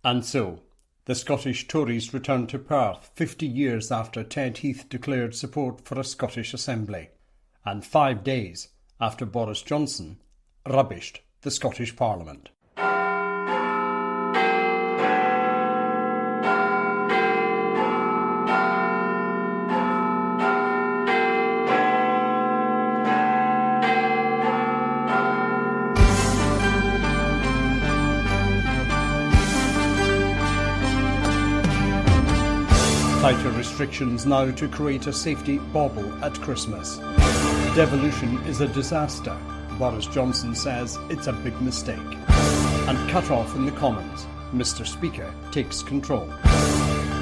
And so, the Scottish Tories returned to Perth 50 years after Ted Heath declared support for a Scottish Assembly, and 5 days after Boris Johnson rubbished the Scottish Parliament. Tighter restrictions now to create a safety bauble at Christmas. Devolution is a disaster. Boris Johnson says it's a big mistake. And cut off in the Commons. Mr. Speaker takes control.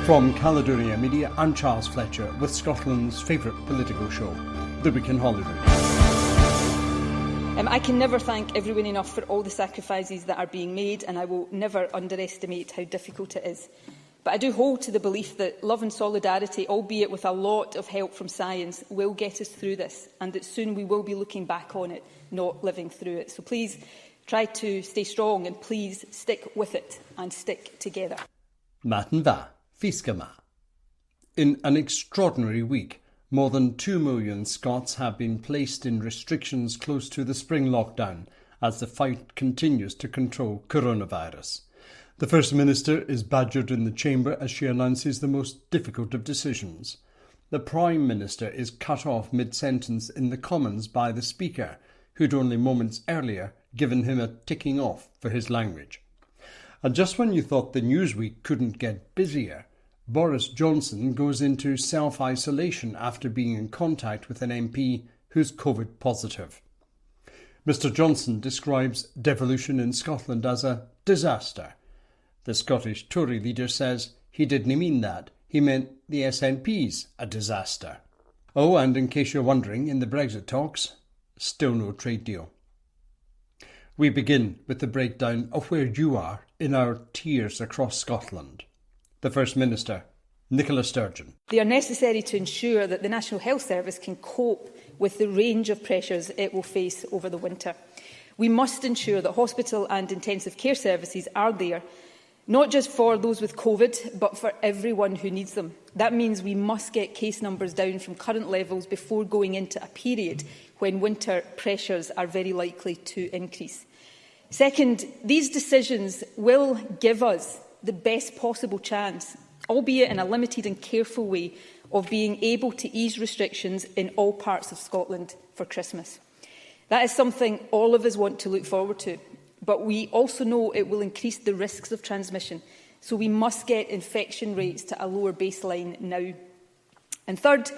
From Caledonia Media, I'm Charles Fletcher with Scotland's favourite political show, The Week in Holyrood. I can never thank everyone enough for all the sacrifices that are being made, and I will never underestimate how difficult it is. But I do hold to the belief that love and solidarity, albeit with a lot of help from science, will get us through this, and that soon we will be looking back on it, not living through it. So please try to stay strong, and please stick with it and stick together. Matin va, fiskama. In an extraordinary week, more than 2 million Scots have been placed in restrictions close to the spring lockdown as the fight continues to control coronavirus. The First Minister is badgered in the Chamber as she announces the most difficult of decisions. The Prime Minister is cut off mid-sentence in the Commons by the Speaker, who'd only moments earlier given him a ticking off for his language. And just when you thought the Newsweek couldn't get busier, Boris Johnson goes into self-isolation after being in contact with an MP who's COVID positive. Mr Johnson describes devolution in Scotland as a disaster. The Scottish Tory leader says he didn't mean that. He meant the SNP's a disaster. Oh, and in case you're wondering, in the Brexit talks, still no trade deal. We begin with the breakdown of where you are in our tiers across Scotland. The First Minister, Nicola Sturgeon. They are necessary to ensure that the National Health Service can cope with the range of pressures it will face over the winter. We must ensure that hospital and intensive care services are there, not just for those with COVID, but for everyone who needs them. That means we must get case numbers down from current levels before going into a period when winter pressures are very likely to increase. Second, these decisions will give us the best possible chance, albeit in a limited and careful way, of being able to ease restrictions in all parts of Scotland for Christmas. That is something all of us want to look forward to. But we also know it will increase the risks of transmission, so we must get infection rates to a lower baseline now. And third,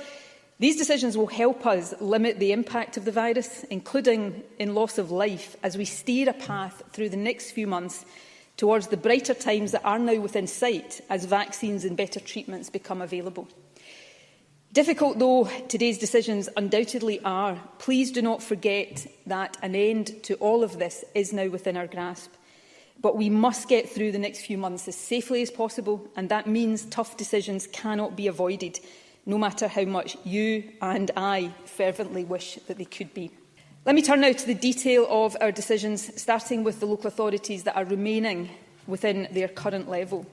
these decisions will help us limit the impact of the virus, including in loss of life, as we steer a path through the next few months towards the brighter times that are now within sight as vaccines and better treatments become available. Difficult though today's decisions undoubtedly are, please do not forget that an end to all of this is now within our grasp. But we must get through the next few months as safely as possible, and that means tough decisions cannot be avoided, no matter how much you and I fervently wish that they could be. Let me turn now to the detail of our decisions, starting with the local authorities that are remaining within their current level.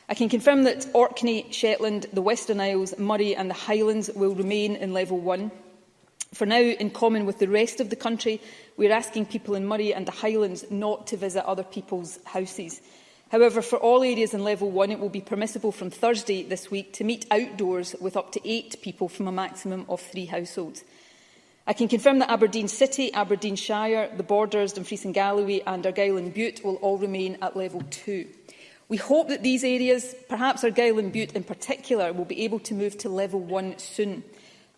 I can confirm that Orkney, Shetland, the Western Isles, Moray and the Highlands will remain in Level 1. For now, in common with the rest of the country, we are asking people in Moray and the Highlands not to visit other people's houses. However, for all areas in Level 1, it will be permissible from Thursday this week to meet outdoors with up to 8 people from a maximum of 3 households. I can confirm that Aberdeen City, Aberdeenshire, the Borders, Dumfries and Galloway and Argyll and Bute will all remain at Level 2. We hope that these areas, perhaps Argyll and Bute in particular, will be able to move to Level 1 soon.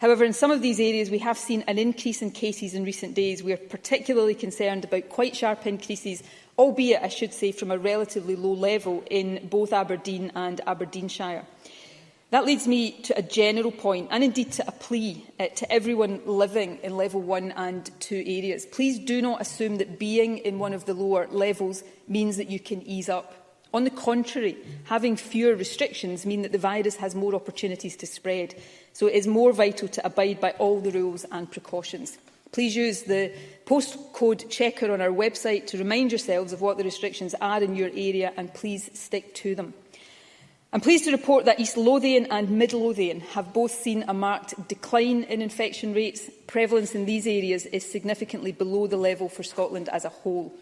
However, in some of these areas we have seen an increase in cases in recent days. We are particularly concerned about quite sharp increases, albeit, I should say, from a relatively low level in both Aberdeen and Aberdeenshire. That leads me to a general point, and indeed to a plea to everyone living in Level 1 and 2 areas. Please do not assume that being in one of the lower levels means that you can ease up. On the contrary, having fewer restrictions mean that the virus has more opportunities to spread, so it is more vital to abide by all the rules and precautions. Please use the postcode checker on our website to remind yourselves of what the restrictions are in your area, and please stick to them. I'm pleased to report that East Lothian and Mid Lothian have both seen a marked decline in infection rates. Prevalence in these areas is significantly below the level for Scotland as a whole.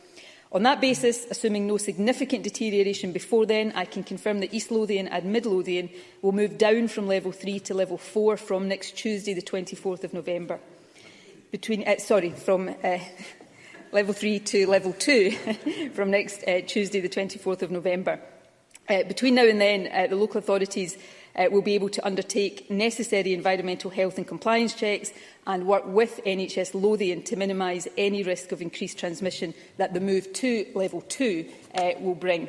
On that basis, assuming no significant deterioration before then, I can confirm that East Lothian and Mid Lothian will move down from level 3 to level 4 from next Tuesday, the 24th of November. From level 3 to level 2 from next Tuesday, the 24th of November. Between now and then, the local authorities will be able to undertake necessary environmental health and compliance checks and work with NHS Lothian to minimise any risk of increased transmission that the move to level 2 will bring.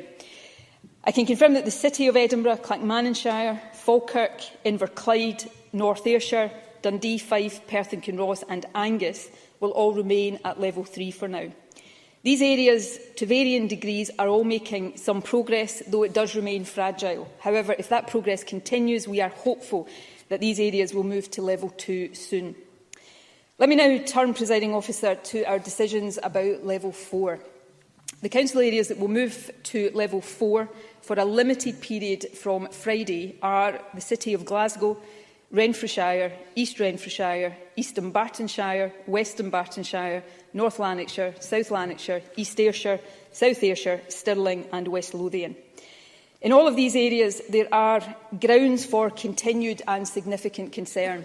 I can confirm that the City of Edinburgh, Clackmannanshire, Falkirk, Inverclyde, North Ayrshire, Dundee, Fife, Perth and Kinross and Angus will all remain at level 3 for now. These areas, to varying degrees, are all making some progress, though it does remain fragile. However, if that progress continues, we are hopeful that these areas will move to level 2 soon. Let me now turn, Presiding Officer, to our decisions about level 4. The council areas that will move to level 4 for a limited period from Friday are the City of Glasgow, Renfrewshire, East Renfrewshire, East Dunbartonshire, West Dunbartonshire, North Lanarkshire, South Lanarkshire, East Ayrshire, South Ayrshire, Stirling and West Lothian. In all of these areas, there are grounds for continued and significant concern.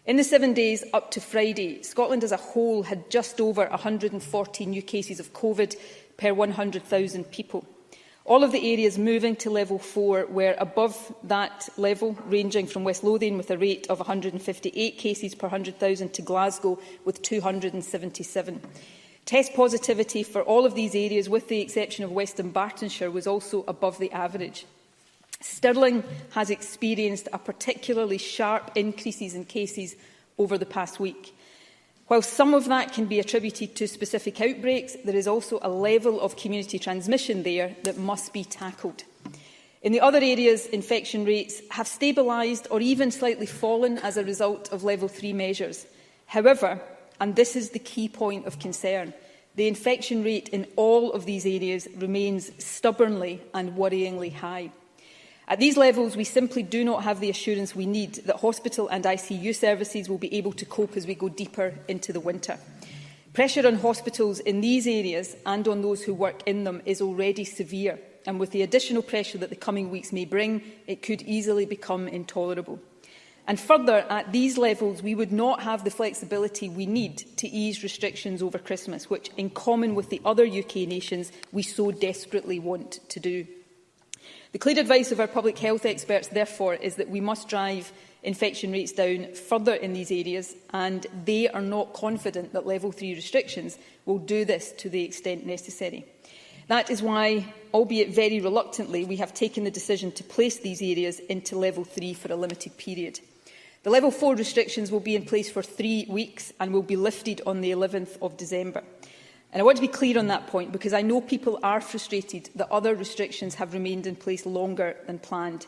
In the 7 days up to Friday, Scotland as a whole had just over 140 new cases of COVID per 100,000 people. All of the areas moving to level 4 were above that level, ranging from West Lothian with a rate of 158 cases per 100,000 to Glasgow with 277. Test positivity for all of these areas, with the exception of West Dunbartonshire, was also above the average. Stirling has experienced a particularly sharp increases in cases over the past week. While some of that can be attributed to specific outbreaks, there is also a level of community transmission there that must be tackled. In the other areas, infection rates have stabilised or even slightly fallen as a result of level 3 measures. However, and this is the key point of concern, the infection rate in all of these areas remains stubbornly and worryingly high. At these levels, we simply do not have the assurance we need that hospital and ICU services will be able to cope as we go deeper into the winter. Pressure on hospitals in these areas and on those who work in them is already severe, and with the additional pressure that the coming weeks may bring, it could easily become intolerable. And further, at these levels, we would not have the flexibility we need to ease restrictions over Christmas, which, in common with the other UK nations, we so desperately want to do. The clear advice of our public health experts, therefore, is that we must drive infection rates down further in these areas, and they are not confident that level 3 restrictions will do this to the extent necessary. That is why, albeit very reluctantly, we have taken the decision to place these areas into level 3 for a limited period. The level 4 restrictions will be in place for 3 weeks and will be lifted on the 11th of December. And I want to be clear on that point, because I know people are frustrated that other restrictions have remained in place longer than planned.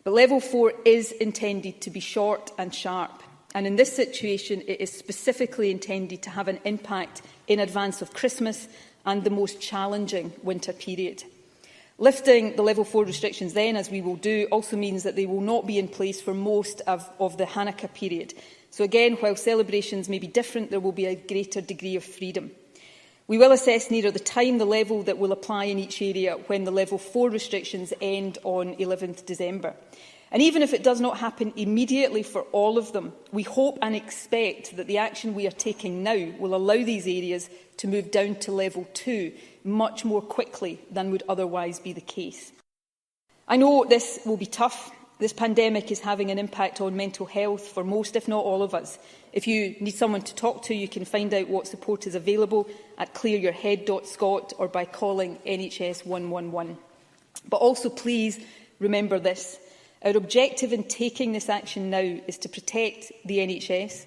But level 4 is intended to be short and sharp. And in this situation, it is specifically intended to have an impact in advance of Christmas and the most challenging winter period. Lifting the level 4 restrictions then, as we will do, also means that they will not be in place for most of the Hanukkah period. So again, while celebrations may be different, there will be a greater degree of freedom. We will assess nearer the time the level that will apply in each area when the level 4 restrictions end on 11th December. And even if it does not happen immediately for all of them, we hope and expect that the action we are taking now will allow these areas to move down to level 2 much more quickly than would otherwise be the case. I know this will be tough. This pandemic is having an impact on mental health for most, if not all of us. If you need someone to talk to, you can find out what support is available at clearyourhead.scot or by calling NHS 111. But also, please remember this. Our objective in taking this action now is to protect the NHS,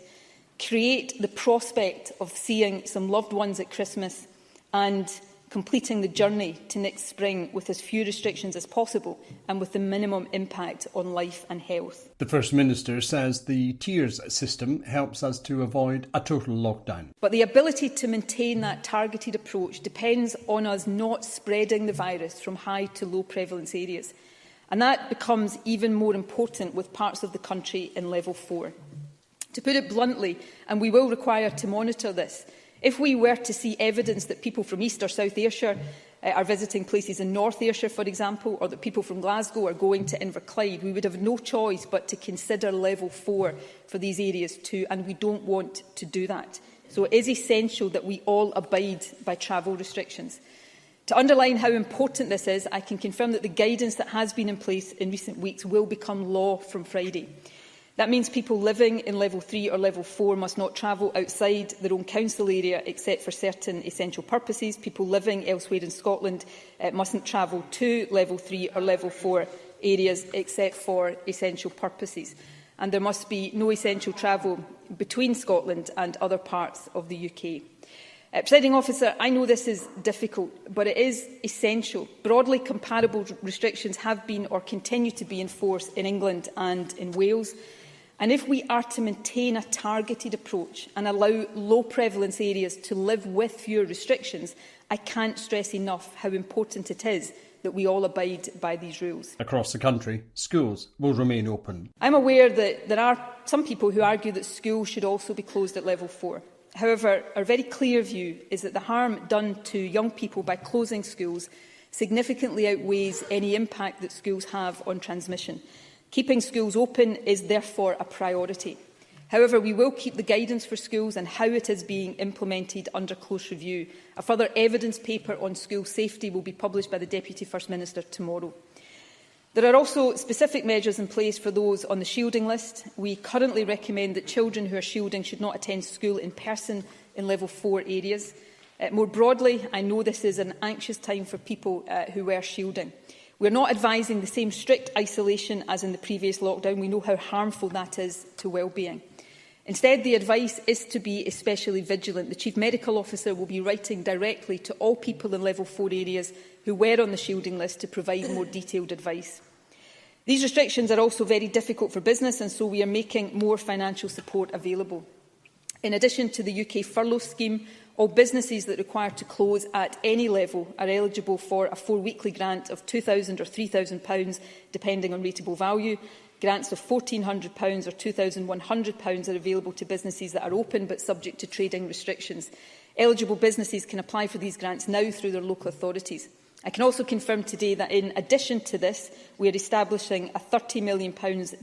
create the prospect of seeing some loved ones at Christmas, and completing the journey to next spring with as few restrictions as possible and with the minimum impact on life and health. The First Minister says the tiers system helps us to avoid a total lockdown. But the ability to maintain that targeted approach depends on us not spreading the virus from high to low prevalence areas. And that becomes even more important with parts of the country in level 4. To put it bluntly, and we will require to monitor this, if we were to see evidence that people from East or South Ayrshire are visiting places in North Ayrshire, for example, or that people from Glasgow are going to Inverclyde, we would have no choice but to consider level 4 for these areas too, and we don't want to do that. So it is essential that we all abide by travel restrictions. To underline how important this is, I can confirm that the guidance that has been in place in recent weeks will become law from Friday. That means people living in level 3 or level 4 must not travel outside their own council area except for certain essential purposes. People living elsewhere in Scotland mustn't travel to level 3 or level 4 areas except for essential purposes. And there must be no essential travel between Scotland and other parts of the UK. Presiding Officer, I know this is difficult, but it is essential. Broadly comparable restrictions have been or continue to be in force in England and in Wales. And if we are to maintain a targeted approach and allow low prevalence areas to live with fewer restrictions, I can't stress enough how important it is that we all abide by these rules. Across the country, schools will remain open. I'm aware that there are some people who argue that schools should also be closed at level 4. However, our very clear view is that the harm done to young people by closing schools significantly outweighs any impact that schools have on transmission. Keeping schools open is therefore a priority. However, we will keep the guidance for schools and how it is being implemented under close review. A further evidence paper on school safety will be published by the Deputy First Minister tomorrow. There are also specific measures in place for those on the shielding list. We currently recommend that children who are shielding should not attend school in person in level 4 areas. More broadly, I know this is an anxious time for people who were shielding. We are not advising the same strict isolation as in the previous lockdown. We know how harmful that is to well-being. Instead, the advice is to be especially vigilant. The Chief Medical Officer will be writing directly to all people in level 4 areas who were on the shielding list to provide more detailed advice. These restrictions are also very difficult for business, and so we are making more financial support available. In addition to the UK furlough scheme, all businesses that require to close at any level are eligible for a 4-weekly grant of £2,000 or £3,000, depending on rateable value. Grants of £1,400 or £2,100 are available to businesses that are open but subject to trading restrictions. Eligible businesses can apply for these grants now through their local authorities. I can also confirm today that in addition to this, we are establishing a £30 million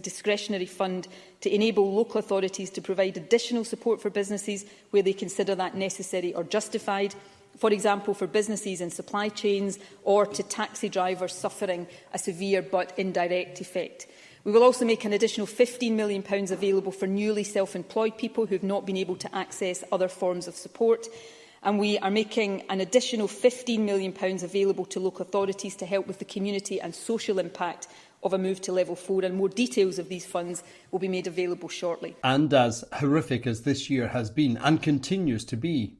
discretionary fund to enable local authorities to provide additional support for businesses where they consider that necessary or justified. For example, for businesses in supply chains or to taxi drivers suffering a severe but indirect effect. We will also make an additional £15 million available for newly self-employed people who have not been able to access other forms of support. And we are making an additional £15 million available to local authorities to help with the community and social impact of a move to level 4, and more details of these funds will be made available shortly. And as horrific as this year has been and continues to be,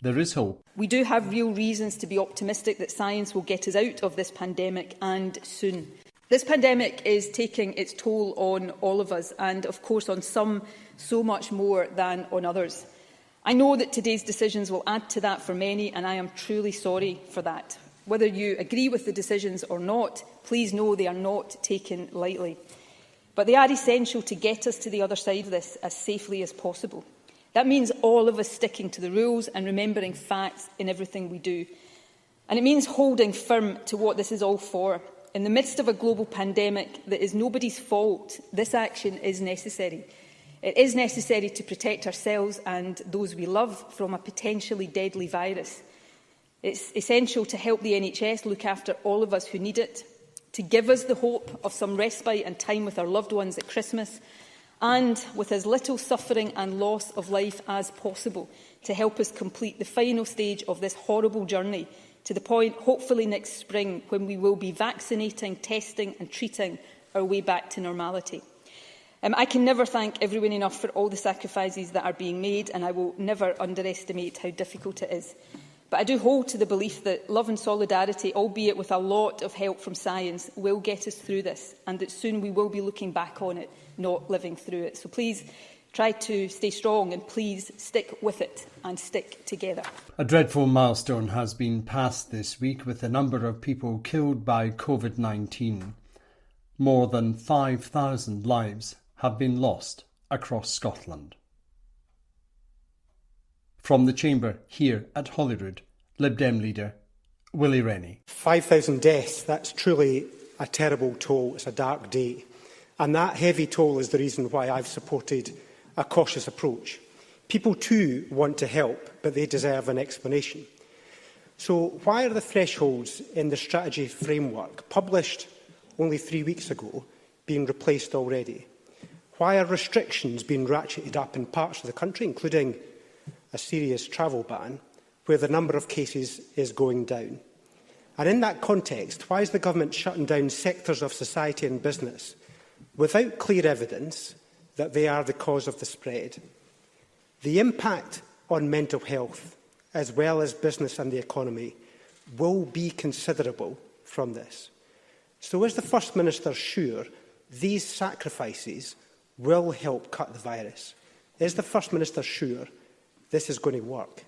there is hope. We do have real reasons to be optimistic that science will get us out of this pandemic, and soon. This pandemic is taking its toll on all of us, and of course on some so much more than on others. I know that today's decisions will add to that for many, and I am truly sorry for that. Whether you agree with the decisions or not, please know they are not taken lightly. But they are essential to get us to the other side of this as safely as possible. That means all of us sticking to the rules and remembering facts in everything we do. And it means holding firm to what this is all for. In the midst of a global pandemic that is nobody's fault, this action is necessary. It is necessary to protect ourselves and those we love from a potentially deadly virus. It's essential to help the NHS look after all of us who need it, to give us the hope of some respite and time with our loved ones at Christmas, and with as little suffering and loss of life as possible, to help us complete the final stage of this horrible journey to the point, hopefully next spring, when we will be vaccinating, testing and treating our way back to normality. I can never thank everyone enough for all the sacrifices that are being made, and I will never underestimate how difficult it is. But I do hold to the belief that love and solidarity, albeit with a lot of help from science, will get us through this, and that soon we will be looking back on it, not living through it. So please try to stay strong, and please stick with it and stick together. A dreadful milestone has been passed this week with the number of people killed by COVID-19. More than 5,000 lives have been lost across Scotland. From the Chamber here at Holyrood, Lib Dem leader Willie Rennie. 5,000 deaths, that's truly a terrible toll. It's a dark day. And that heavy toll is the reason why I've supported a cautious approach. People too want to help, but they deserve an explanation. So why are the thresholds in the strategy framework, published only 3 weeks ago, being replaced already? Why are restrictions being ratcheted up in parts of the country, including a serious travel ban, where the number of cases is going down? And in that context, why is the government shutting down sectors of society and business without clear evidence that they are the cause of the spread? The impact on mental health, as well as business and the economy, will be considerable from this. So is the First Minister sure these sacrifices will help cut the virus? Is the First Minister sure this is going to work?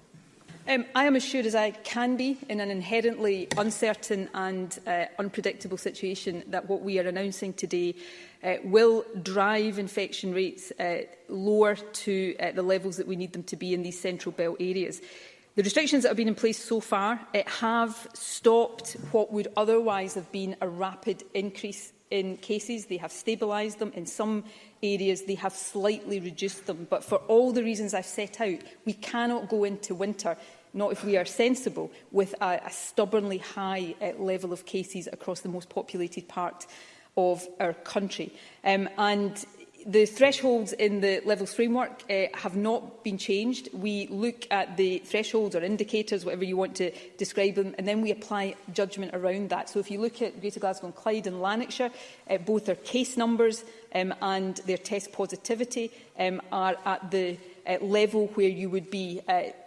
I am as sure as I can be in an inherently uncertain and unpredictable situation that what we are announcing today will drive infection rates lower to the levels that we need them to be in these central belt areas. The restrictions that have been in place so far have stopped what would otherwise have been a rapid increase in cases. They have stabilised them. In some areas, they have slightly reduced them. But for all the reasons I've set out, we cannot go into winter, not if we are sensible, with a stubbornly high level of cases across the most populated part of our country. And the thresholds in the levels framework have not been changed. We look at the thresholds or indicators, whatever you want to describe them, and then we apply judgment around that. So if you look at Greater Glasgow and Clyde and Lanarkshire, both their case numbers and their test positivity are at the level where you would be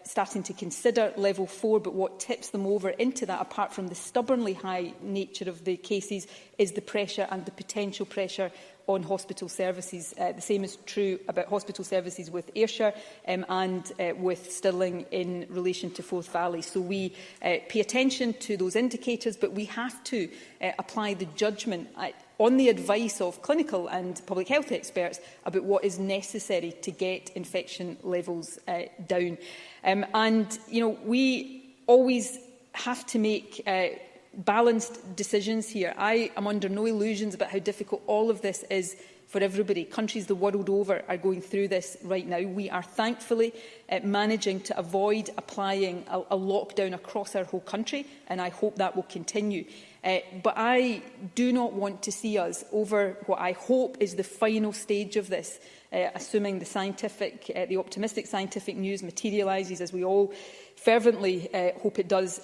starting to consider level 4, but what tips them over into that, apart from the stubbornly high nature of the cases, is the pressure and the potential pressure on hospital services. The same is true about hospital services with Ayrshire and with Stirling in relation to Forth Valley. So we pay attention to those indicators, but we have to apply the judgment on the advice of clinical and public health experts about what is necessary to get infection levels down. And, you know, we always have to make balanced decisions here. I am under no illusions about how difficult all of this is for everybody. Countries the world over are going through this right now. We are thankfully managing to avoid applying a lockdown across our whole country, and I hope that will continue. But I do not want to see us over what I hope is the final stage of this, assuming the optimistic scientific news materialises, as we all fervently hope it does,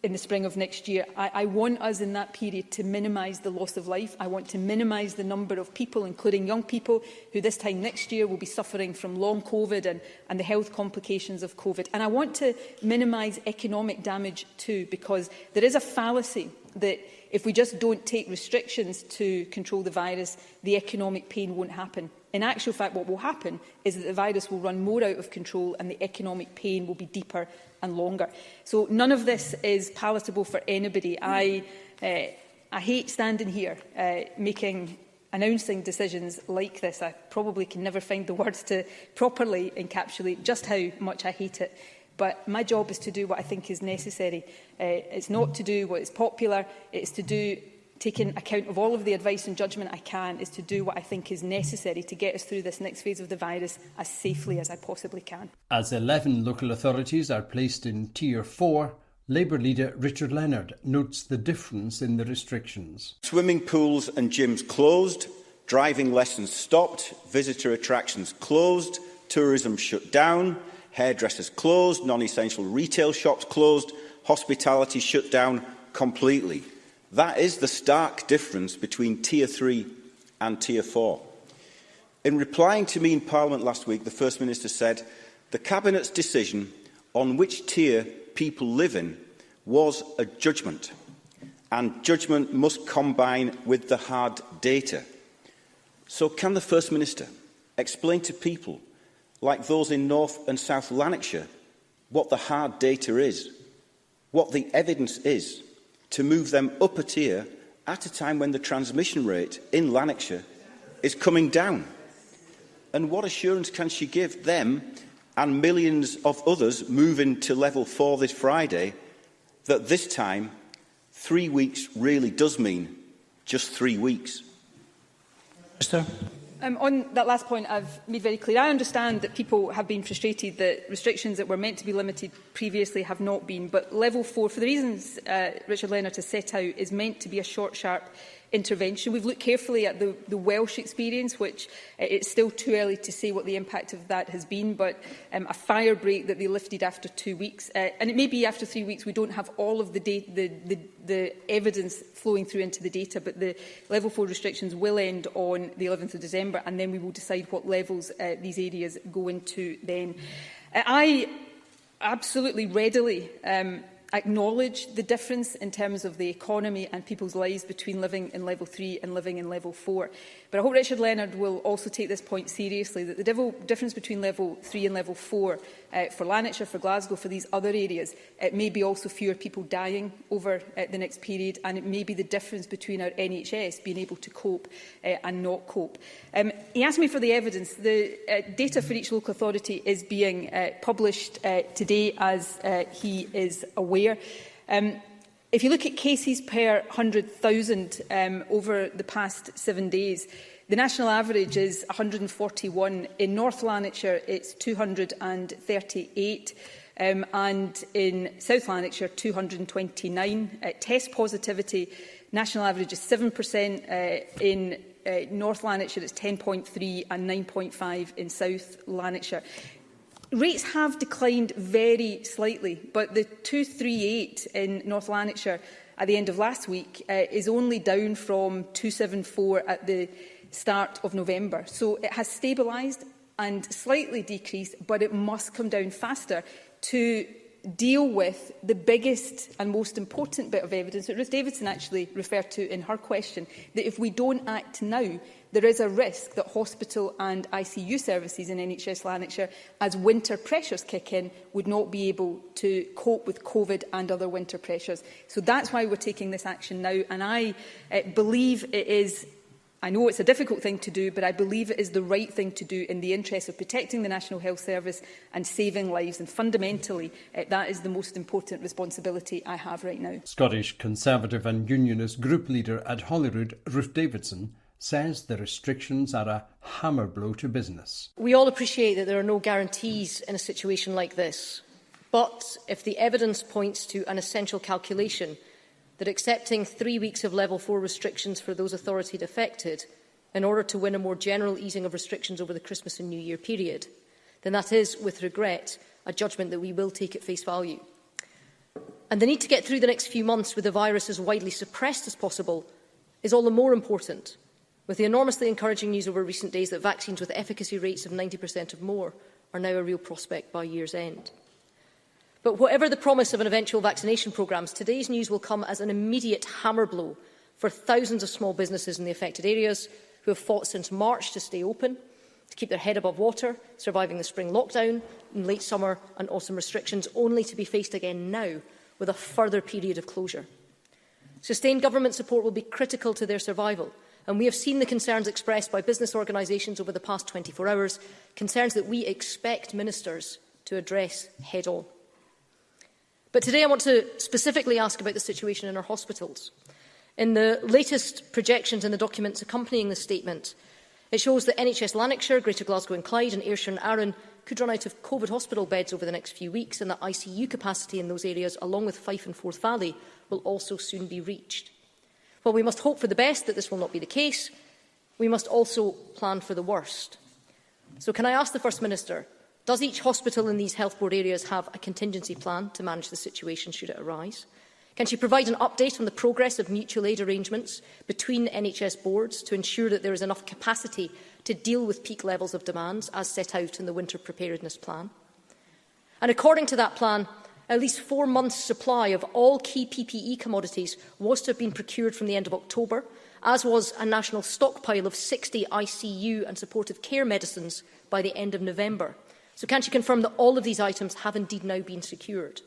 in the spring of next year. I want us in that period to minimise the loss of life. I want to minimise the number of people, including young people, who this time next year will be suffering from long COVID and the health complications of COVID. And I want to minimise economic damage too, because there is a fallacy that if we just don't take restrictions to control the virus, the economic pain won't happen. In actual fact, what will happen is that the virus will run more out of control and the economic pain will be deeper and longer. So none of this is palatable for anybody. I hate standing here announcing decisions like this. I probably can never find the words to properly encapsulate just how much I hate it. But my job is to do what I think is necessary. It's not to do what is popular. It's to do, taking account of all of the advice and judgment I can, is to do what I think is necessary to get us through this next phase of the virus as safely as I possibly can. As 11 local authorities are placed in Tier 4, Labour leader Richard Leonard notes the difference in the restrictions. Swimming pools and gyms closed, driving lessons stopped, visitor attractions closed, tourism shut down, hairdressers closed, non-essential retail shops closed, hospitality shut down completely. That is the stark difference between Tier 3 and Tier 4. In replying to me in Parliament last week, the First Minister said the Cabinet's decision on which tier people live in was a judgment, and judgment must combine with the hard data. So can the First Minister explain to people like those in North and South Lanarkshire what the hard data is, what the evidence is, to move them up a tier at a time when the transmission rate in Lanarkshire is coming down? And what assurance can she give them and millions of others moving to level 4 this Friday that this time 3 weeks really does mean just 3 weeks? Minister. On that last point, I've made very clear. I understand that people have been frustrated that restrictions that were meant to be limited previously have not been. But level 4, for the reasons Richard Leonard has set out, is meant to be a short, sharp intervention. We've looked carefully at the Welsh experience, which it's still too early to say what the impact of that has been, but a fire break that they lifted after 2 weeks. And it may be after 3 weeks we don't have all of the evidence flowing through into the data, but the level 4 restrictions will end on the 11th of December, and then we will decide what levels these areas go into then. I absolutely readily acknowledge the difference in terms of the economy and people's lives between living in level 3 and living in level 4. But I hope Richard Leonard will also take this point seriously, that the difference between level 3 and level 4 for Lanarkshire, for Glasgow, for these other areas, it may be also fewer people dying over the next period, and it may be the difference between our NHS being able to cope and not cope. He asked me for the evidence. The data for each local authority is being published today, as he is aware. If you look at cases per 100,000 over the past 7 days, the national average is 141. In North Lanarkshire, it's 238. And in South Lanarkshire, 229. Test positivity, national average is 7%. In North Lanarkshire, it's 10.3 and 9.5 in South Lanarkshire. Rates have declined very slightly, but the 238 in North Lanarkshire at the end of last week is only down from 274 at the start of November. So it has stabilised and slightly decreased, but it must come down faster to deal with the biggest and most important bit of evidence that Ruth Davidson actually referred to in her question, that if we don't act now, there is a risk that hospital and ICU services in NHS Lanarkshire, as winter pressures kick in, would not be able to cope with COVID and other winter pressures. So that's why we're taking this action now, and I believe it is, I know it's a difficult thing to do, but I believe it is the right thing to do in the interest of protecting the National Health Service and saving lives. And fundamentally, that is the most important responsibility I have right now. Scottish Conservative and Unionist Group Leader at Holyrood, Ruth Davidson, says the restrictions are a hammer blow to business. We all appreciate that there are no guarantees in a situation like this. But if the evidence points to an essential calculation that accepting 3 weeks of level 4 restrictions for those authorities affected in order to win a more general easing of restrictions over the Christmas and New Year period, then that is, with regret, a judgment that we will take at face value. And the need to get through the next few months with the virus as widely suppressed as possible is all the more important, with the enormously encouraging news over recent days that vaccines with efficacy rates of 90% or more are now a real prospect by year's end. But whatever the promise of an eventual vaccination programmes, today's news will come as an immediate hammer blow for thousands of small businesses in the affected areas who have fought since March to stay open, to keep their head above water, surviving the spring lockdown and late summer and autumn restrictions, only to be faced again now with a further period of closure. Sustained government support will be critical to their survival, and we have seen the concerns expressed by business organisations over the past 24 hours, concerns that we expect ministers to address head on. But today I want to specifically ask about the situation in our hospitals. In the latest projections in the documents accompanying the statement, it shows that NHS Lanarkshire, Greater Glasgow and Clyde and Ayrshire and Arran could run out of COVID hospital beds over the next few weeks, and that ICU capacity in those areas, along with Fife and Forth Valley, will also soon be reached. While we must hope for the best that this will not be the case, we must also plan for the worst. So can I ask the First Minister, does each hospital in these health board areas have a contingency plan to manage the situation should it arise? Can she provide an update on the progress of mutual aid arrangements between NHS boards to ensure that there is enough capacity to deal with peak levels of demands as set out in the Winter Preparedness Plan? And according to that plan, at least 4 months' supply of all key PPE commodities was to have been procured from the end of October, as was a national stockpile of 60 ICU and supportive care medicines by the end of November. So can she confirm that all of these items have indeed now been secured?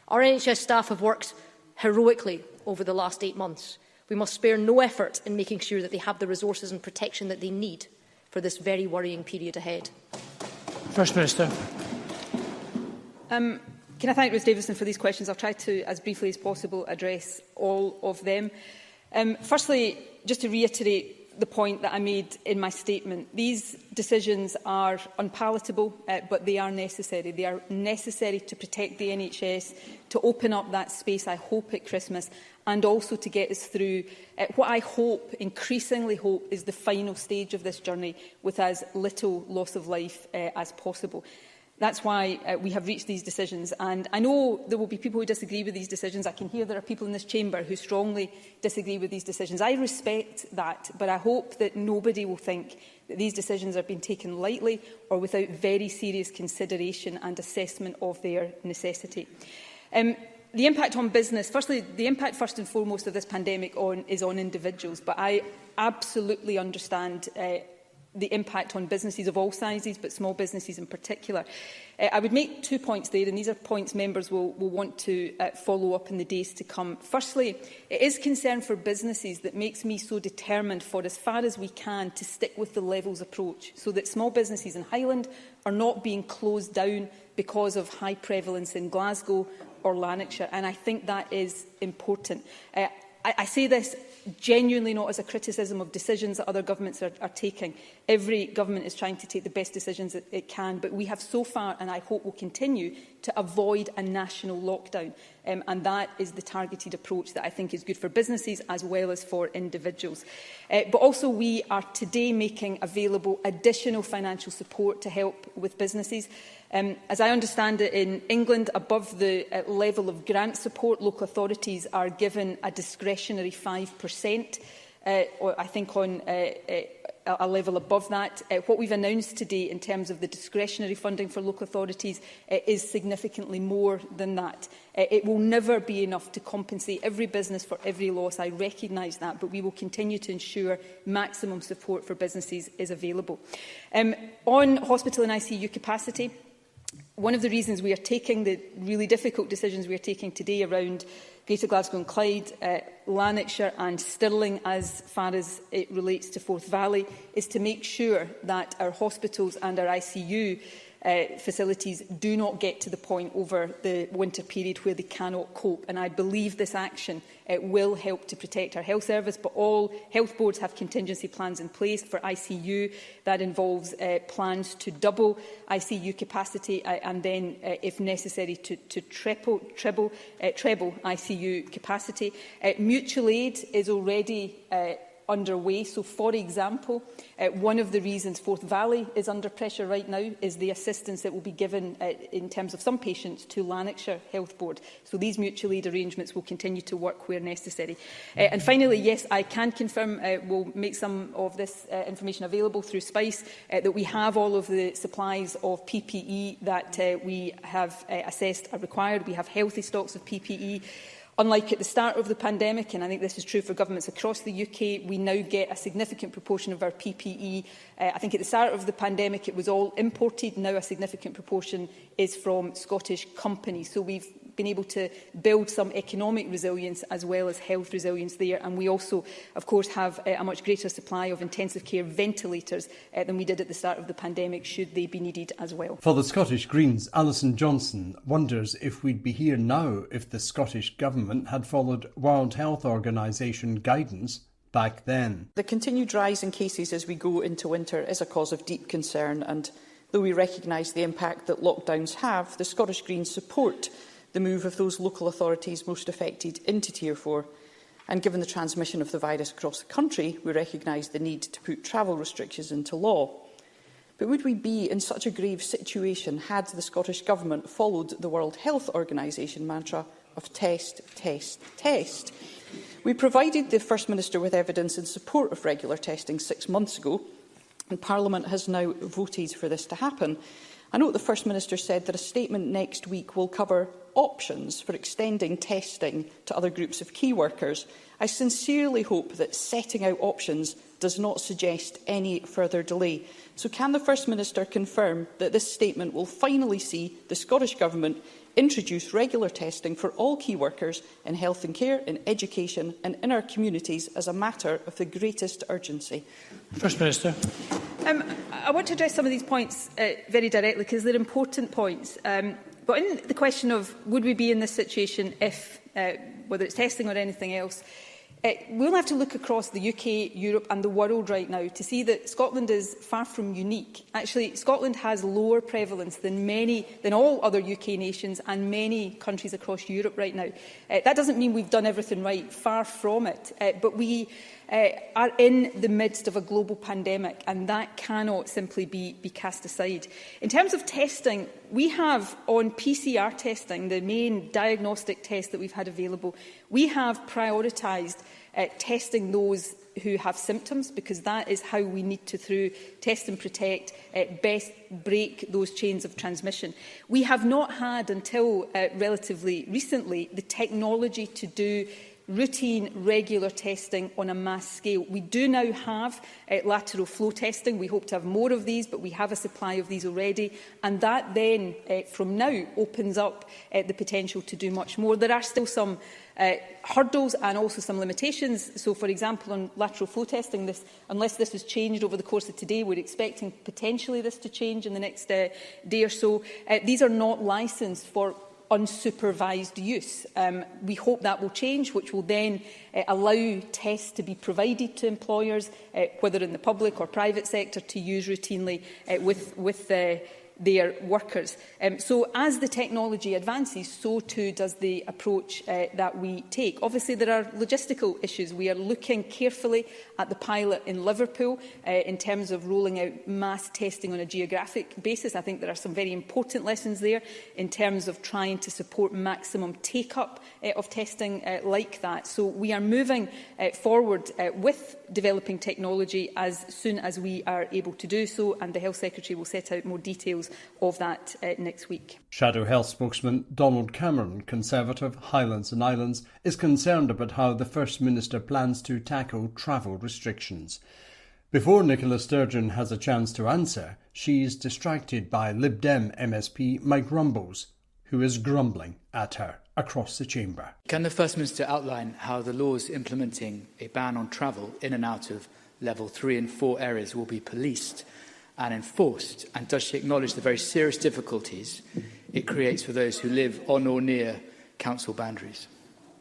Our NHS staff have worked heroically over the last 8 months. We must spare no effort in making sure that they have the resources and protection that they need for this very worrying period ahead. First Minister. Can I thank Ruth Davidson for these questions? I'll try to, as briefly as possible, address all of them. Firstly, just to reiterate the point that I made in my statement, these decisions are unpalatable, but they are necessary. They are necessary to protect the NHS, to open up that space, I hope, at Christmas, and also to get us through what I hope, increasingly hope, is the final stage of this journey with as little loss of life as possible. That's why we have reached these decisions. And I know there will be people who disagree with these decisions. I can hear there are people in this chamber who strongly disagree with these decisions. I respect that, but I hope that nobody will think that these decisions are being taken lightly or without very serious consideration and assessment of their necessity. The impact on business, firstly, the impact first and foremost of this pandemic is on individuals, but I absolutely understand the impact on businesses of all sizes, but small businesses in particular. I would make 2 points there, and these are points members will want to follow up in the days to come. Firstly, it is concern for businesses that makes me so determined for as far as we can to stick with the levels approach, so that small businesses in Highland are not being closed down because of high prevalence in Glasgow or Lanarkshire, and I think that is important. I say this genuinely not as a criticism of decisions that other governments are taking. Every government is trying to take the best decisions that it can, but we have so far, and I hope will continue, to avoid a national lockdown. And that is the targeted approach that I think is good for businesses as well as for individuals. But also we are today making available additional financial support to help with businesses. As I understand it, in England, above the level of grant support, local authorities are given a discretionary 5%, or I think on a level above that. What we've announced today in terms of the discretionary funding for local authorities is significantly more than that. It will never be enough to compensate every business for every loss. I recognise that, but we will continue to ensure maximum support for businesses is available. On hospital and ICU capacity, one of the reasons we are taking the really difficult decisions we are taking today around Greater Glasgow and Clyde, Lanarkshire and Stirling as far as it relates to Forth Valley is to make sure that our hospitals and our ICU facilities do not get to the point over the winter period where they cannot cope. And I believe this action will help to protect our health service, but all health boards have contingency plans in place for ICU. That involves plans to double ICU capacity and then, if necessary, to treble ICU capacity. Mutual aid is already underway. So, for example, one of the reasons Forth Valley is under pressure right now is the assistance that will be given in terms of some patients to Lanarkshire Health Board. So these mutual aid arrangements will continue to work where necessary. And finally, yes, I can confirm we'll make some of this information available through SPICE, that we have all of the supplies of PPE that we have assessed are required. We have healthy stocks of PPE. Unlike at the start of the pandemic, and I think this is true for governments across the UK, we now get a significant proportion of our PPE. I think at the start of the pandemic it was all imported. Now a significant proportion is from Scottish companies. So we've been able to build some economic resilience as well as health resilience there. And we also, of course, have a much greater supply of intensive care ventilators than we did at the start of the pandemic, should they be needed as well. For the Scottish Greens, Alison Johnson wonders if we'd be here now if the Scottish Government had followed World Health Organisation guidance back then. The continued rise in cases as we go into winter is a cause of deep concern, and though we recognise the impact that lockdowns have, the Scottish Greens support the move of those local authorities most affected into Tier 4. And given the transmission of the virus across the country, we recognise the need to put travel restrictions into law. But would we be in such a grave situation had the Scottish Government followed the World Health Organisation mantra of test, test, test? We provided the First Minister with evidence in support of regular testing 6 months ago, and Parliament has now voted for this to happen. I note the First Minister said that a statement next week will cover options for extending testing to other groups of key workers. I sincerely hope that setting out options does not suggest any further delay. So can the First Minister confirm that this statement will finally see the Scottish Government introduce regular testing for all key workers in health and care, in education and in our communities as a matter of the greatest urgency? First Minister. I want to address some of these points very directly because they're important points. But in the question of would we be in this situation if, whether it's testing or anything else, we'll have to look across the UK, Europe and the world right now to see that Scotland is far from unique. Actually, Scotland has lower prevalence than all other UK nations and many countries across Europe right now. That doesn't mean we've done everything right, far from it. But we are in the midst of a global pandemic and that cannot simply be cast aside. In terms of testing, we have on PCR testing, the main diagnostic test that we've had available, we have prioritised testing those who have symptoms because that is how we need to, through test and protect, best break those chains of transmission. We have not had until relatively recently the technology to do routine, regular testing on a mass scale. We do now have lateral flow testing. We hope to have more of these, but we have a supply of these already. And that then, from now, opens up the potential to do much more. There are still some hurdles and also some limitations. So, for example, on lateral flow testing, unless this is changed over the course of today, we're expecting potentially this to change in the next day or so. These are not licensed for unsupervised use. We hope that will change, which will then allow tests to be provided to employers, whether in the public or private sector, to use routinely with their workers. So as the technology advances, so too does the approach that we take. Obviously, there are logistical issues. We are looking carefully at the pilot in Liverpool in terms of rolling out mass testing on a geographic basis. I think there are some very important lessons there in terms of trying to support maximum take-up of testing like that. So we are moving forward with developing technology as soon as we are able to do so, and the Health Secretary will set out more details of that next week. Shadow Health spokesman Donald Cameron, Conservative, Highlands and Islands, is concerned about how the First Minister plans to tackle travel restrictions. Before Nicola Sturgeon has a chance to answer, she is distracted by Lib Dem MSP Mike Rumbles, who is grumbling at her across the chamber. Can the First Minister outline how the laws implementing a ban on travel in and out of level 3 and 4 areas will be policed and enforced? And does she acknowledge the very serious difficulties it creates for those who live on or near council boundaries?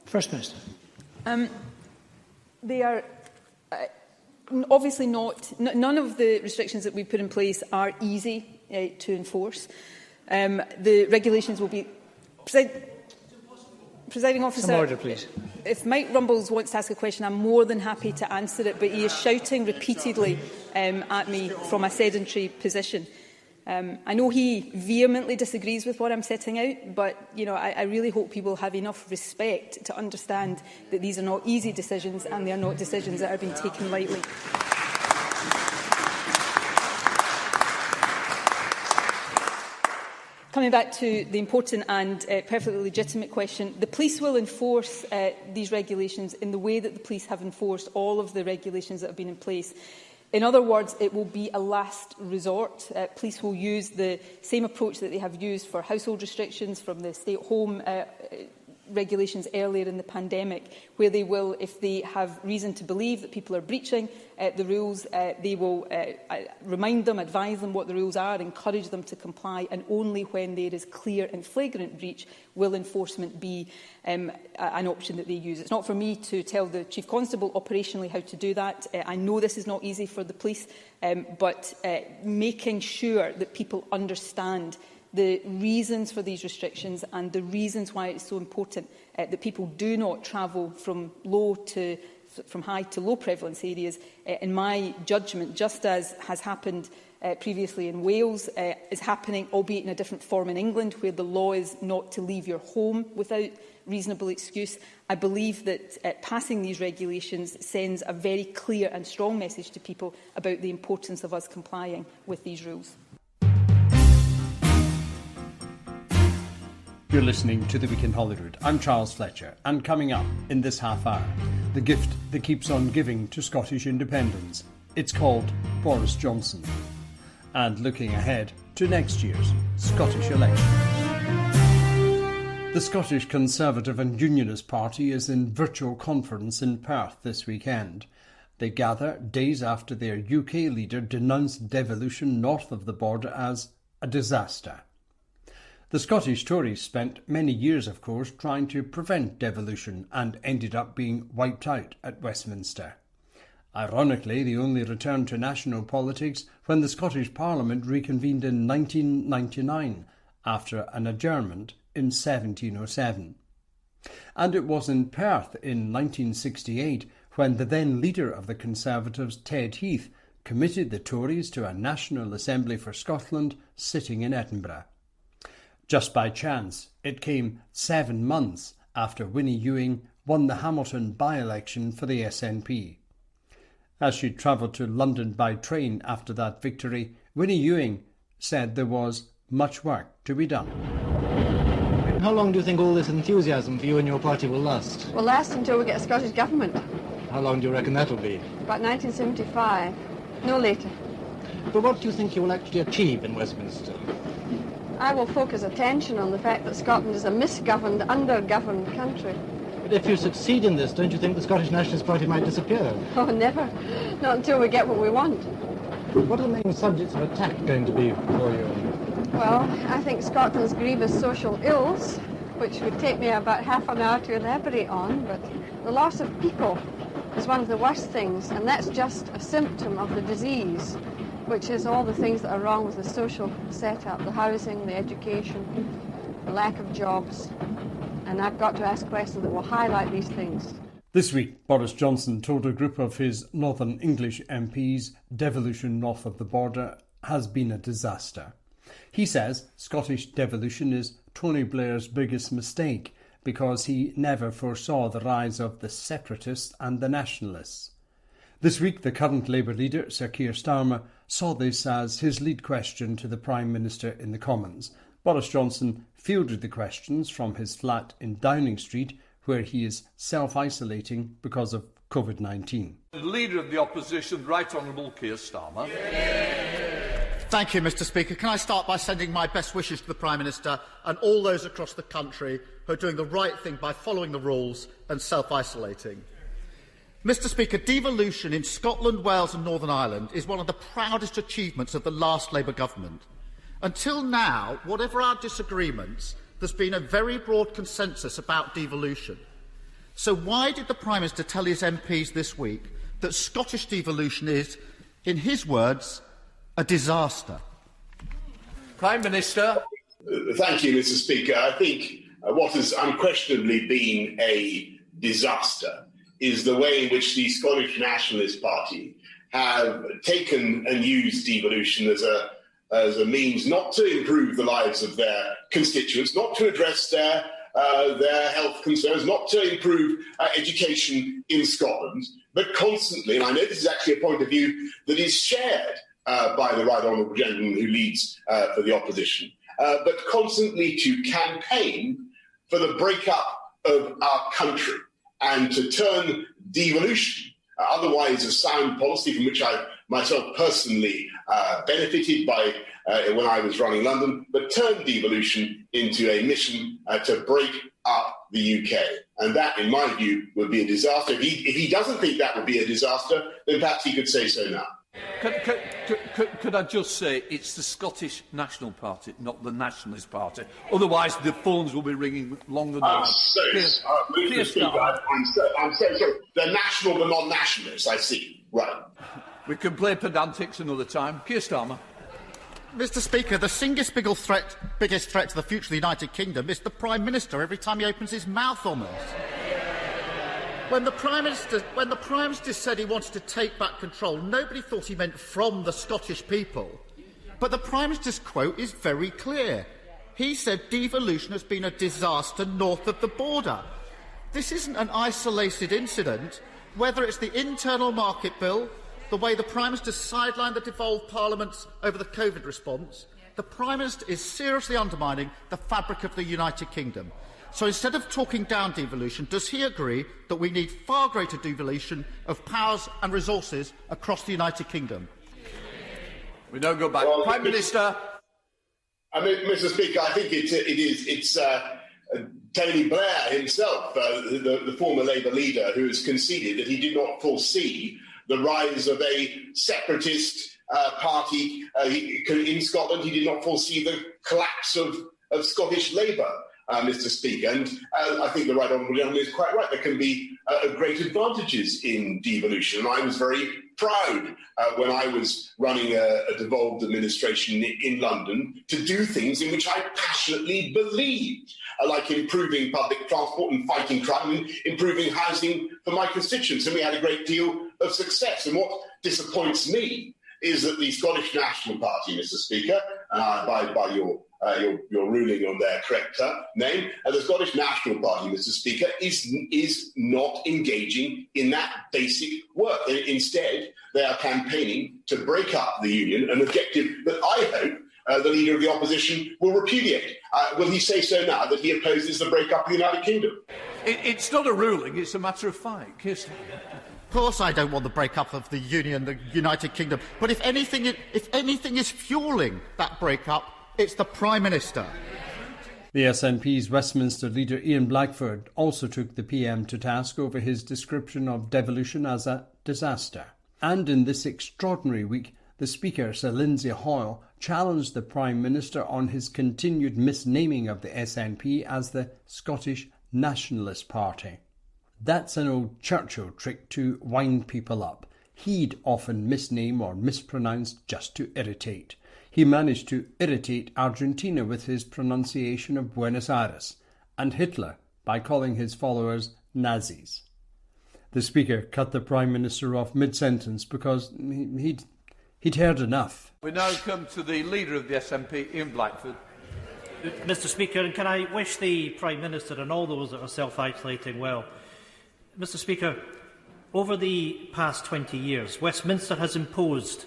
First Minister. They are obviously not. None of the restrictions that we put in place are easy to enforce. The regulations will be. Presiding Officer, some order, please. If Mike Rumbles wants to ask a question, I'm more than happy to answer it, but he is shouting repeatedly at me from a sedentary position. I know he vehemently disagrees with what I'm setting out, but I really hope people have enough respect to understand that these are not easy decisions and they are not decisions that are being taken lightly. Coming back to the important and perfectly legitimate question, the police will enforce these regulations in the way that the police have enforced all of the regulations that have been in place. In other words, it will be a last resort. Police will use the same approach that they have used for household restrictions from the stay-at-home regulations earlier in the pandemic, where they will, if they have reason to believe that people are breaching the rules, they will remind them, advise them what the rules are, encourage them to comply, and only when there is clear and flagrant breach will enforcement be an option that they use. It's not for me to tell the Chief Constable operationally how to do that. I know this is not easy for the police, but making sure that people understand the reasons for these restrictions and the reasons why it's so important that people do not travel from high to low prevalence areas, in my judgment, just as has happened previously in Wales, is happening, albeit in a different form in England, where the law is not to leave your home without reasonable excuse. I believe that passing these regulations sends a very clear and strong message to people about the importance of us complying with these rules. You're listening to The Week in Holyrood. I'm Charles Fletcher, and coming up in this half hour, the gift that keeps on giving to Scottish independence. It's called Boris Johnson. And looking ahead to next year's Scottish election. The Scottish Conservative and Unionist Party is in virtual conference in Perth this weekend. They gather days after their UK leader denounced devolution north of the border as a disaster. The Scottish Tories spent many years, of course, trying to prevent devolution and ended up being wiped out at Westminster. Ironically, they only returned to national politics when the Scottish Parliament reconvened in 1999 after an adjournment in 1707. And it was in Perth in 1968 when the then leader of the Conservatives, Ted Heath, committed the Tories to a National Assembly for Scotland sitting in Edinburgh. Just by chance, it came 7 months after Winnie Ewing won the Hamilton by-election for the SNP. As she travelled to London by train after that victory, Winnie Ewing said there was much work to be done. How long do you think all this enthusiasm for you and your party will last? Will last until we get a Scottish government. How long do you reckon that'll be? About 1975, no later. But what do you think you will actually achieve in Westminster? I will focus attention on the fact that Scotland is a misgoverned, under-governed country. But if you succeed in this, don't you think the Scottish Nationalist Party might disappear? Oh, never. Not until we get what we want. What are the main subjects of attack going to be for you? Well, I think Scotland's grievous social ills, which would take me about half an hour to elaborate on, but the loss of people is one of the worst things, and that's just a symptom of the disease, which is all the things that are wrong with the social setup, the housing, the education, the lack of jobs. And I've got to ask questions that will highlight these things. This week, Boris Johnson told a group of his Northern English MPs devolution north of the border has been a disaster. He says Scottish devolution is Tony Blair's biggest mistake because he never foresaw the rise of the separatists and the nationalists. This week, the current Labour leader, Sir Keir Starmer, saw this as his lead question to the Prime Minister in the Commons. Boris Johnson fielded the questions from his flat in Downing Street, where he is self-isolating because of COVID-19. The Leader of the Opposition, Right Honourable Keir Starmer. Thank you, Mr Speaker. Can I start by sending my best wishes to the Prime Minister and all those across the country who are doing the right thing by following the rules and self-isolating. Mr Speaker, devolution in Scotland, Wales and Northern Ireland is one of the proudest achievements of the last Labour government. Until now, whatever our disagreements, there's been a very broad consensus about devolution. So why did the Prime Minister tell his MPs this week that Scottish devolution is, in his words, a disaster? Prime Minister. Thank you, Mr Speaker. I think what has unquestionably been a disaster is the way in which the Scottish Nationalist Party have taken and used devolution as a means not to improve the lives of their constituents, not to address their health concerns, not to improve education in Scotland, but constantly, and I know this is actually a point of view that is shared by the Right Honourable Gentleman who leads for the opposition, but constantly to campaign for the breakup of our country and to turn devolution, otherwise a sound policy from which I myself personally benefited by when I was running London, but turn devolution into a mission to break up the UK. And that, in my view, would be a disaster. If he doesn't think that would be a disaster, then perhaps he could say so now. Could I just say it's the Scottish National Party, not the Nationalist Party. Otherwise, the phones will be ringing longer than I'm so sorry. They're national but not nationalists, I see. Right. We can play pedantics another time. Keir Starmer. Mr Speaker, the biggest threat to the future of the United Kingdom is the Prime Minister every time he opens his mouth on this. When the Prime Minister said he wanted to take back control, nobody thought he meant from the Scottish people. But the Prime Minister's quote is very clear. He said devolution has been a disaster north of the border. This isn't an isolated incident. Whether it's the internal market bill, the way the Prime Minister sidelined the devolved parliaments over the COVID response, the Prime Minister is seriously undermining the fabric of the United Kingdom. So instead of talking down devolution, does he agree that we need far greater devolution of powers and resources across the United Kingdom? We now go back. Well, Prime Minister. I mean, Mr. Speaker, I think it's Tony Blair himself, the former Labour leader, who has conceded that he did not foresee the rise of a separatist party in Scotland. He did not foresee the collapse of Scottish Labour, Mr. Speaker. And I think the right honourable gentleman is quite right. There can be great advantages in devolution. And I was very proud when I was running a devolved administration in London to do things in which I passionately believed, like improving public transport and fighting crime and improving housing for my constituents. And we had a great deal of success. And what disappoints me is that the Scottish National Party, Mr. Speaker, by your ruling on their correct name, the Scottish National Party, Mr. Speaker, is not engaging in that basic work. Instead, they are campaigning to break up the union, an objective that I hope the Leader of the Opposition will repudiate. Will he say so now, that he opposes the break-up of the United Kingdom? It's not a ruling, it's a matter of fact. Of course I don't want the break-up of the Union, the United Kingdom, but if anything is fuelling that break-up, it's the Prime Minister. The SNP's Westminster leader Ian Blackford also took the PM to task over his description of devolution as a disaster. And in this extraordinary week, the Speaker, Sir Lindsay Hoyle, challenged the Prime Minister on his continued misnaming of the SNP as the Scottish Nationalist Party. That's an old Churchill trick to wind people up. He'd often misname or mispronounce just to irritate. He managed to irritate Argentina with his pronunciation of Buenos Aires, and Hitler by calling his followers Nazis. The Speaker cut the Prime Minister off mid-sentence because he'd heard enough. We now come to the Leader of the SNP, Ian Blackford. Mr. Speaker, and can I wish the Prime Minister and all those that are self-isolating well. Mr. Speaker, over the past 20 years, Westminster has imposed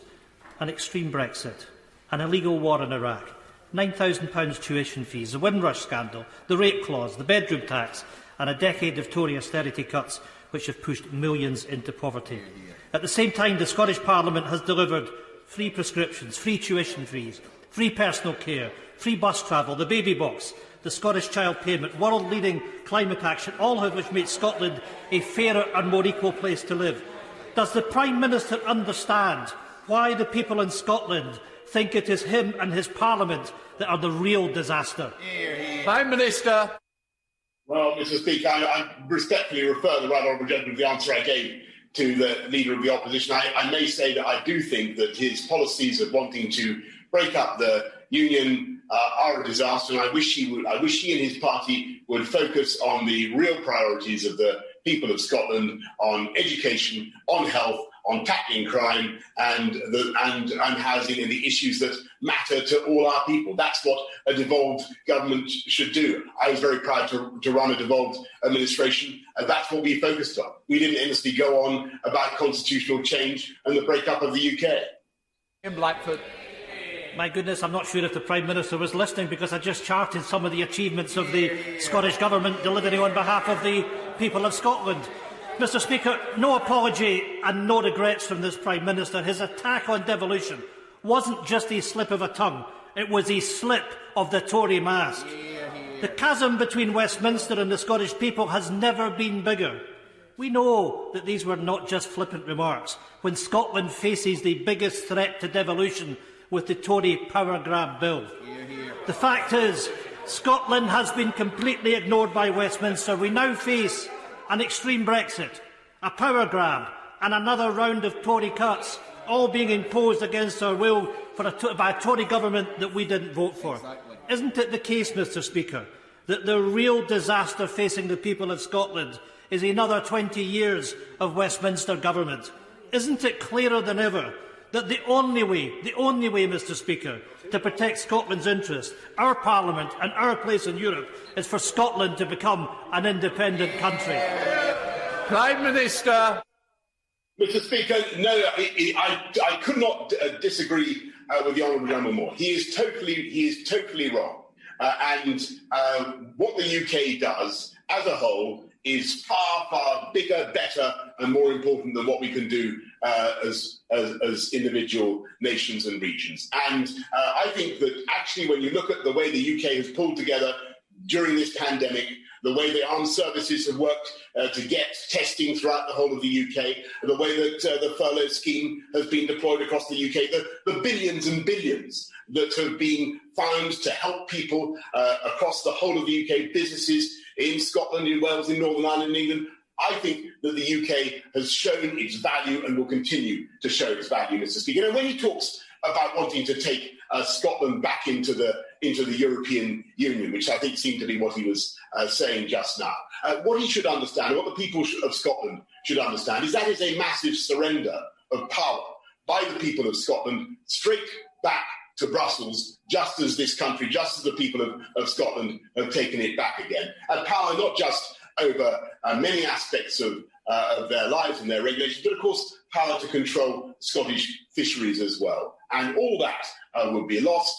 an extreme Brexit, an illegal war in Iraq, £9,000 tuition fees, the Windrush scandal, the rape clause, the bedroom tax, and a decade of Tory austerity cuts which have pushed millions into poverty. At the same time, the Scottish Parliament has delivered free prescriptions, free tuition fees, free personal care, free bus travel, the baby box, the Scottish Child Payment, world-leading climate action, all of which make Scotland a fairer and more equal place to live. Does the Prime Minister understand why the people in Scotland think it is him and his Parliament that are the real disaster? Prime Minister. Well, Mr. Speaker, I respectfully refer the right honourable gentleman to the answer I gave to the Leader of the Opposition. I may say that I do think that his policies of wanting to break up the union are a disaster, and I wish he and his party would focus on the real priorities of the people of Scotland, on education, on health, on tackling crime and housing and the issues that matter to all our people. That's what a devolved government should do. I was very proud to run a devolved administration, and that's what we focused on. We didn't endlessly go on about constitutional change and the breakup of the UK. In Blackford. My goodness, I'm not sure if the Prime Minister was listening, because I just charted some of the achievements of the Scottish Government delivering on behalf of the people of Scotland. Mr. Speaker, no apology and no regrets from this Prime Minister. His attack on devolution wasn't just a slip of a tongue, it was a slip of the Tory mask. The chasm between Westminster and the Scottish people has never been bigger. We know that these were not just flippant remarks when Scotland faces the biggest threat to devolution with the Tory power grab bill. The fact is, Scotland has been completely ignored by Westminster. We now face an extreme Brexit, a power grab and another round of Tory cuts, all being imposed against our will by a Tory government that we didn't vote for. Exactly. Isn't it the case, Mr. Speaker, that the real disaster facing the people of Scotland is another 20 years of Westminster government? Isn't it clearer than ever that the only way, Mr. Speaker, to protect Scotland's interests, our Parliament and our place in Europe, is for Scotland to become an independent country? Prime Minister. Mr. Speaker, no, I could not disagree with the Honourable Gentleman more. He is totally wrong. What the UK does as a whole is far, far bigger, better and more important than what we can do as individual nations and regions. And I think that actually when you look at the way the UK has pulled together during this pandemic, the way the armed services have worked to get testing throughout the whole of the UK, the way that the furlough scheme has been deployed across the UK, the billions and billions that have been found to help people across the whole of the UK, businesses in Scotland, in Wales, in Northern Ireland, in England. I think that the UK has shown its value and will continue to show its value, Mr. Speaker. And when he talks about wanting to take Scotland back into the European Union, which I think seemed to be what he was saying just now, what he should understand, what the people of Scotland should understand, is that is a massive surrender of power by the people of Scotland straight back to Brussels, just as this country, just as the people of Scotland have taken it back again. And power not just over many aspects of their lives and their regulations, but of course power to control Scottish fisheries as well. And all that will be lost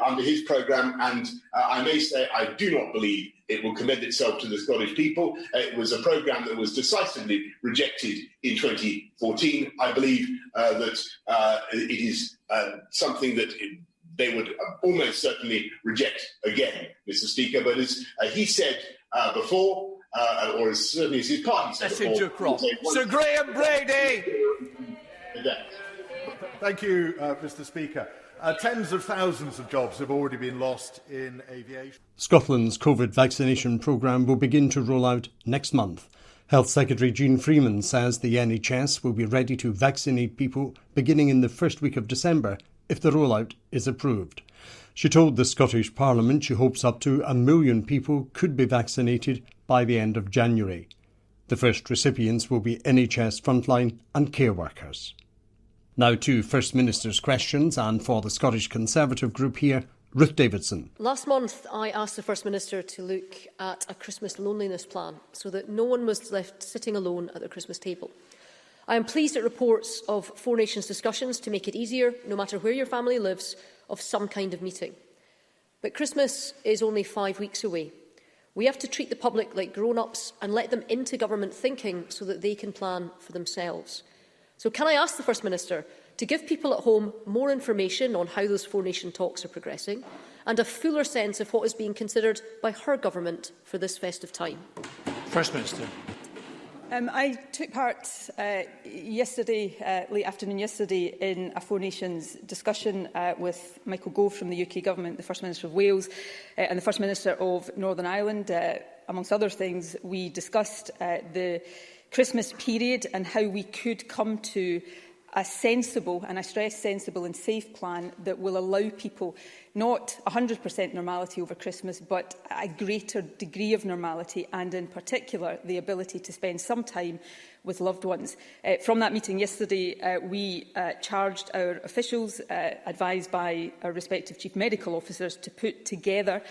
under his programme, and I may say I do not believe it will commend itself to the Scottish people. It was a programme that was decisively rejected in 2014. I believe that it is something that they would almost certainly reject again, Mr. Speaker. But as he said before, or as certainly as his party said before, Sir Graham Brady! Thank you, Mr. Speaker. Tens of thousands of jobs have already been lost in aviation. Scotland's COVID vaccination programme will begin to roll out next month. Health Secretary Jean Freeman says the NHS will be ready to vaccinate people beginning in the first week of December if the rollout is approved. She told the Scottish Parliament she hopes up to 1 million people could be vaccinated by the end of January. The first recipients will be NHS frontline and care workers. Now to First Minister's questions, and for the Scottish Conservative group here, Ruth Davidson. Last month, I asked the First Minister to look at a Christmas loneliness plan so that no one was left sitting alone at their Christmas table. I am pleased at reports of Four Nations discussions to make it easier, no matter where your family lives, of some kind of meeting. But Christmas is only 5 weeks away. We have to treat the public like grown-ups and let them into government thinking so that they can plan for themselves. So can I ask the First Minister to give people at home more information on how those Four Nation talks are progressing and a fuller sense of what is being considered by her government for this festive time? First Minister. I took part yesterday, late afternoon yesterday, in a Four Nations discussion with Michael Gove from the UK Government, the First Minister of Wales and the First Minister of Northern Ireland. Amongst other things, we discussed the Christmas period and how we could come to a sensible, and I stress sensible and safe plan that will allow people not 100% normality over Christmas, but a greater degree of normality, and in particular the ability to spend some time with loved ones. From that meeting yesterday, we charged our officials, advised by our respective chief medical officers, to put together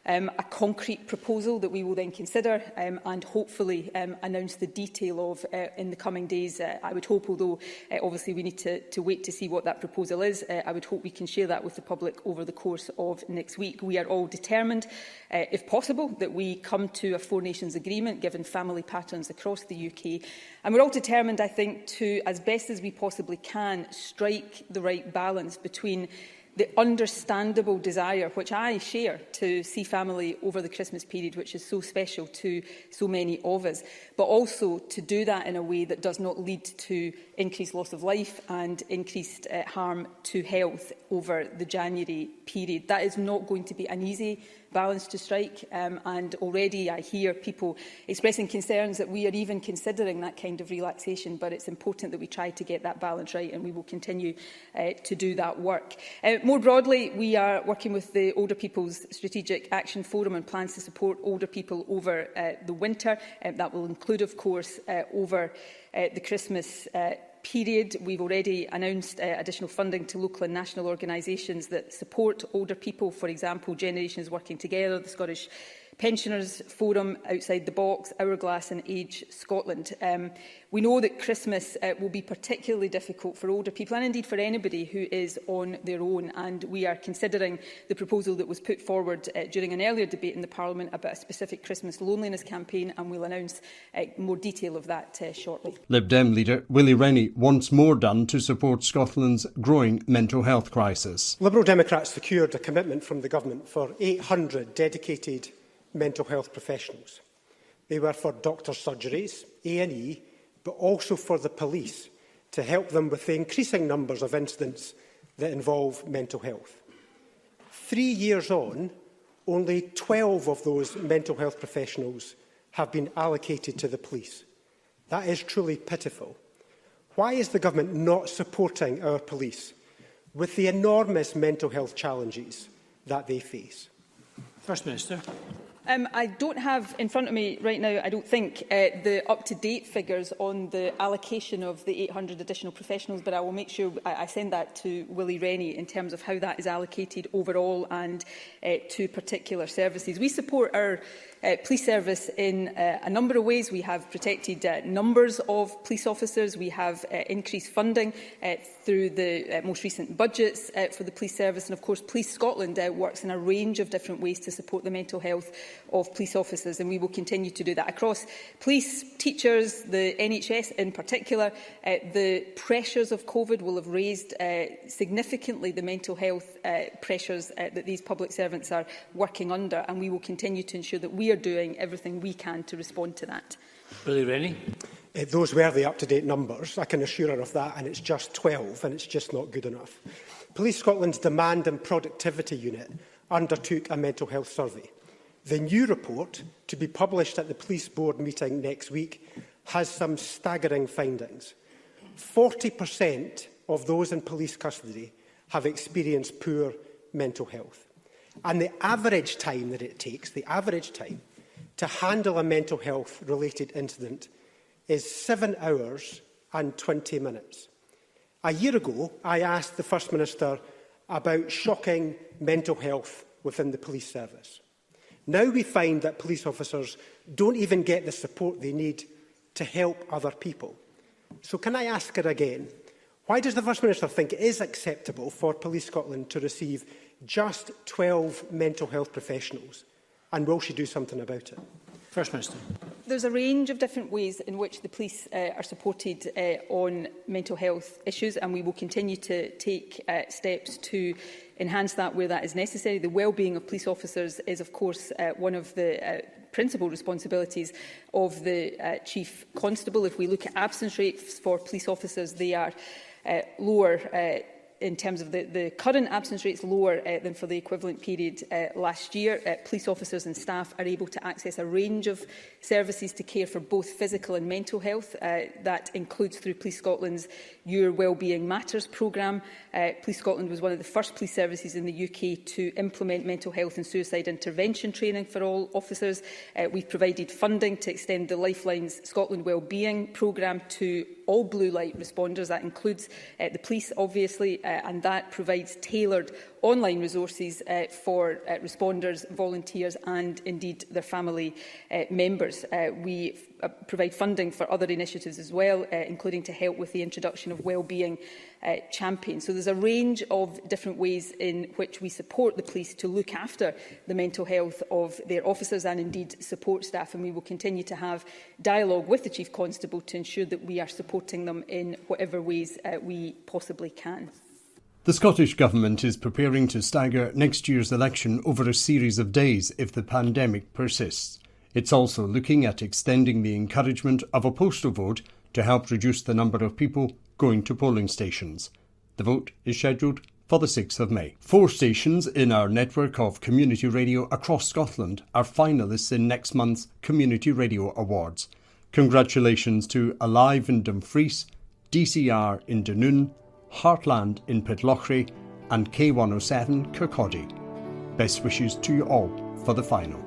a concrete proposal that we will then consider and hopefully announce the detail of in the coming days. I would hope, although obviously we need to wait to see what that proposal is, I would hope we can share that with the public over the course of next week. We are all determined, if possible, that we come to a Four Nations agreement, given family patterns across the UK. And we're all determined, I think, to, as best as we possibly can, strike the right balance between the understandable desire, which I share, to see family over the Christmas period, which is so special to so many of us, but also to do that in a way that does not lead to increased loss of life and increased harm to health over the January period. That is not going to be an easy balance to strike, and already I hear people expressing concerns that we are even considering that kind of relaxation, but it's important that we try to get that balance right, and we will continue to do that work. More broadly, we are working with the Older People's Strategic Action Forum and plans to support older people over the winter. That will include, of course, over the Christmas period. We've already announced additional funding to local and national organisations that support older people, for example, Generations Working Together, the Scottish Pensioners Forum, Outside the Box, Hourglass and Age Scotland. We know that Christmas will be particularly difficult for older people and indeed for anybody who is on their own, and we are considering the proposal that was put forward during an earlier debate in the Parliament about a specific Christmas loneliness campaign, and we'll announce more detail of that shortly. Lib Dem leader Willie Rennie wants more done to support Scotland's growing mental health crisis. Liberal Democrats secured a commitment from the government for 800 dedicated mental health professionals. They were for doctors' surgeries, A&E, but also for the police to help them with the increasing numbers of incidents that involve mental health. 3 years on, only 12 of those mental health professionals have been allocated to the police. That is truly pitiful. Why is the government not supporting our police with the enormous mental health challenges that they face? First Minister. I don't have in front of me right now, I don't think, the up-to-date figures on the allocation of the 800 additional professionals, but I will make sure I send that to Willie Rennie in terms of how that is allocated overall and to particular services. We support our police service in a number of ways. We have protected numbers of police officers. We have increased funding through the most recent budgets for the police service. And of course, Police Scotland works in a range of different ways to support the mental health of police officers, and we will continue to do that across police, teachers, the NHS in particular. The pressures of COVID will have raised significantly the mental health pressures that these public servants are working under, and we will continue to ensure that we are doing everything we can to respond to that. Willie Rennie. Those were the up-to-date numbers, I can assure her of that, and it's just 12, and it's just not good enough. Police Scotland's Demand and Productivity Unit undertook a mental health survey. The new report, to be published at the Police Board meeting next week, has some staggering findings. 40% of those in police custody have experienced poor mental health. And the average time that it takes, to handle a mental health-related incident is 7 hours and 20 minutes. A year ago, I asked the First Minister about shocking mental health within the police service. Now we find that police officers don't even get the support they need to help other people. So can I ask her again, why does the First Minister think it is acceptable for Police Scotland to receive just 12 mental health professionals, and will she do something about it? First Minister. There's a range of different ways in which the police are supported on mental health issues, and we will continue to take steps to enhance that where that is necessary. The well-being of police officers is, of course, one of the principal responsibilities of the Chief Constable. If we look at absence rates for police officers, they are lower in terms of the current absence rates, lower than for the equivalent period last year. Police officers and staff are able to access a range of services to care for both physical and mental health. That includes through Police Scotland's Your Wellbeing Matters programme. Police Scotland was one of the first police services in the UK to implement mental health and suicide intervention training for all officers. We've provided funding to extend the Lifeline's Scotland Wellbeing programme to all blue light responders. That includes the police, obviously, and that provides tailored online resources for responders, volunteers and indeed their family members. We provide funding for other initiatives as well, including to help with the introduction of wellbeing champions. So there's a range of different ways in which we support the police to look after the mental health of their officers and indeed support staff, and we will continue to have dialogue with the Chief Constable to ensure that we are supporting them in whatever ways we possibly can. The Scottish Government is preparing to stagger next year's election over a series of days if the pandemic persists. It's also looking at extending the encouragement of a postal vote to help reduce the number of people going to polling stations. The vote is scheduled for the 6th of May. 4 stations in our network of community radio across Scotland are finalists in next month's Community Radio Awards. Congratulations to Alive in Dumfries, DCR in Dunoon, Heartland in Pitlochry and K107 Kirkcaldy. Best wishes to you all for the final.